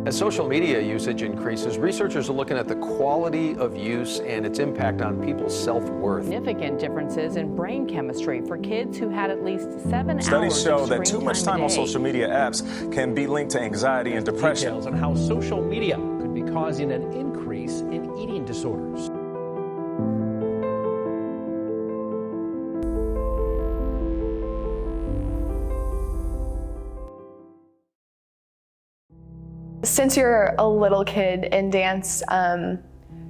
As social media usage increases, researchers are looking at the quality of use and its impact on people's self-worth. Significant differences in brain chemistry for kids who had at least 7 hours. Studies show that too much time on social media apps can be linked to anxiety and depression. Details on how social media could be causing an increase in eating disorders. Since you're a little kid in dance,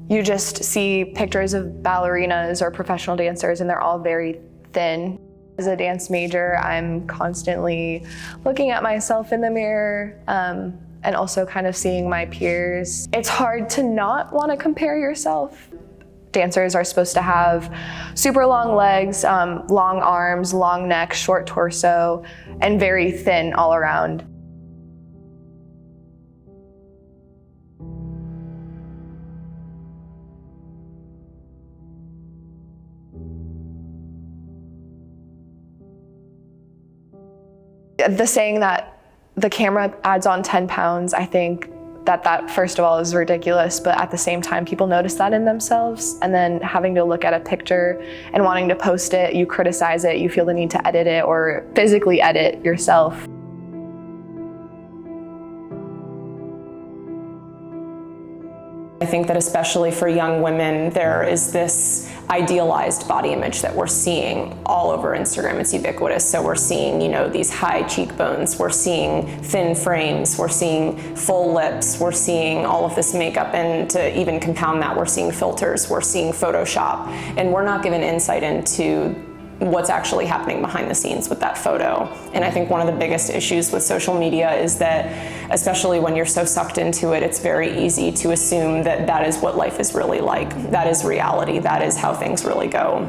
you just see pictures of ballerinas or professional dancers and they're all very thin. As a dance major, I'm constantly looking at myself in the mirror and also kind of seeing my peers. It's hard to not want to compare yourself. Dancers are supposed to have super long legs, long arms, long neck, short torso, and very thin all around. The saying that the camera adds on 10 pounds, I think that first of all is ridiculous, but at the same time people notice that in themselves, and then having to look at a picture and wanting to post it, you criticize it, you feel the need to edit it or physically edit yourself. I think that especially for young women, there is this idealized body image that we're seeing all over Instagram. It's ubiquitous. So we're seeing, these high cheekbones, we're seeing thin frames, we're seeing full lips, we're seeing all of this makeup, and to even compound that, we're seeing filters, we're seeing Photoshop, and we're not given insight into what's actually happening behind the scenes with that photo. And I think one of the biggest issues with social media is that, especially when you're so sucked into it, it's very easy to assume that that is what life is really like. That is reality, that is how things really go.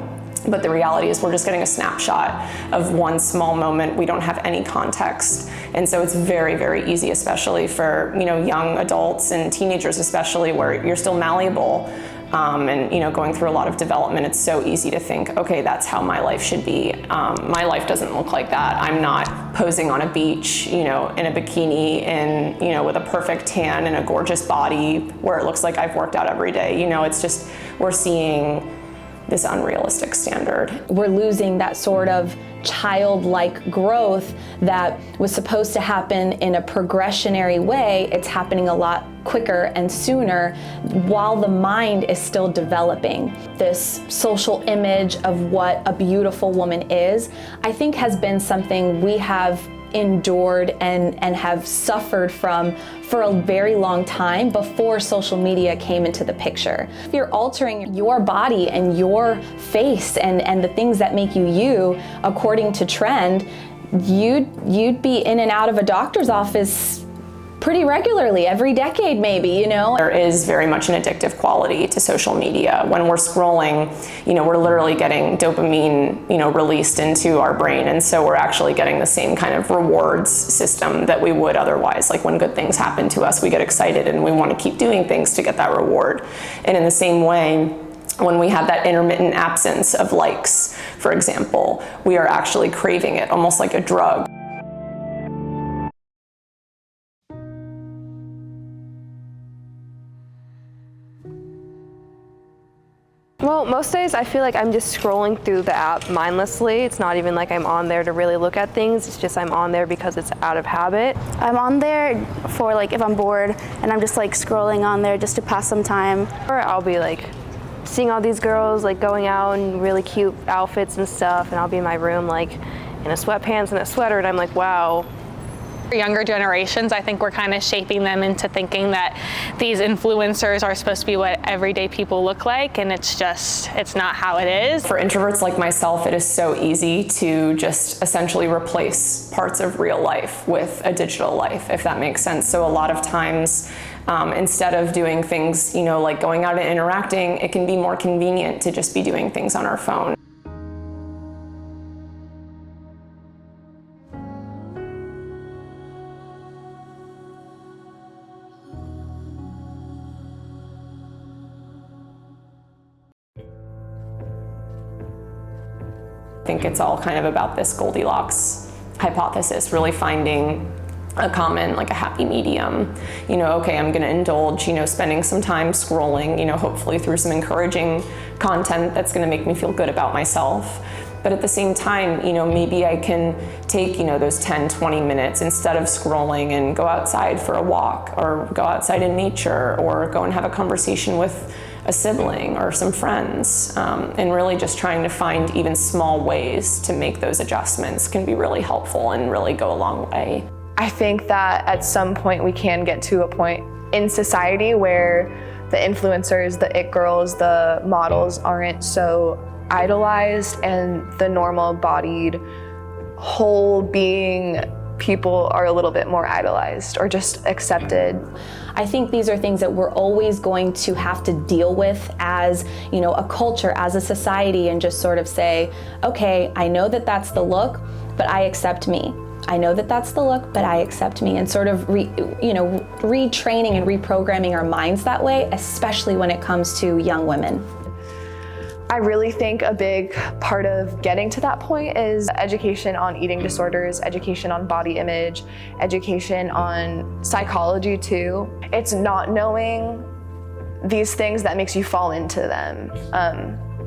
But the reality is we're just getting a snapshot of one small moment. We don't have any context. And so it's very, very easy, especially for young adults and teenagers especially, where you're still malleable. And going through a lot of development, it's so easy to think, okay, that's how my life should be. My life doesn't look like that. I'm not posing on a beach, in a bikini and, with a perfect tan and a gorgeous body where it looks like I've worked out every day. It's just, we're seeing this unrealistic standard. We're losing that sort of childlike growth that was supposed to happen in a progressionary way. It's happening a lot quicker and sooner while the mind is still developing. This social image of what a beautiful woman is, I think has been something we have endured and have suffered from for a very long time before social media came into the picture. If you're altering your body and your face and the things that make you according to trend, you'd be in and out of a doctor's office pretty regularly, every decade maybe, There is very much an addictive quality to social media. When we're scrolling, we're literally getting dopamine, released into our brain. And so we're actually getting the same kind of rewards system that we would otherwise. Like when good things happen to us, we get excited and we want to keep doing things to get that reward. And in the same way, when we have that intermittent absence of likes, for example, we are actually craving it, almost like a drug. Well, most days I feel like I'm just scrolling through the app mindlessly. It's not even like I'm on there to really look at things. It's just I'm on there because it's out of habit. I'm on there for if I'm bored and I'm just scrolling on there just to pass some time. Or I'll be seeing all these girls going out in really cute outfits and stuff, and I'll be in my room in a sweatpants and a sweater, and I'm like, wow. For younger generations, I think we're kind of shaping them into thinking that these influencers are supposed to be what everyday people look like, and it's not how it is. For introverts like myself, it is so easy to just essentially replace parts of real life with a digital life, if that makes sense. So a lot of times, instead of doing things, like going out and interacting, it can be more convenient to just be doing things on our phone. I think it's all kind of about this Goldilocks hypothesis, really finding a common, like a happy medium. Okay, I'm gonna indulge, spending some time scrolling, hopefully through some encouraging content that's gonna make me feel good about myself. But at the same time, maybe I can take, those 10, 20 minutes instead of scrolling and go outside for a walk, or go outside in nature, or go and have a conversation with a sibling or some friends, and really just trying to find even small ways to make those adjustments can be really helpful and really go a long way. I think that at some point we can get to a point in society where the influencers, the it girls, the models aren't so idolized, and the normal bodied, whole being people are a little bit more idolized or just accepted. I think these are things that we're always going to have to deal with as, a culture, as a society, and just sort of say, okay, I know that that's the look, but I accept me. I know that that's the look, but I accept me, and sort of retraining and reprogramming our minds that way, especially when it comes to young women. I really think a big part of getting to that point is education on eating disorders, education on body image, education on psychology too. It's not knowing these things that makes you fall into them.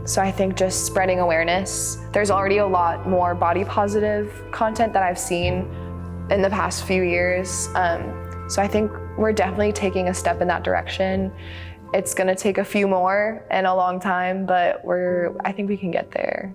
So I think just spreading awareness. There's already a lot more body positive content that I've seen in the past few years. So I think we're definitely taking a step in that direction. It's gonna take a few more and a long time, but I think we can get there.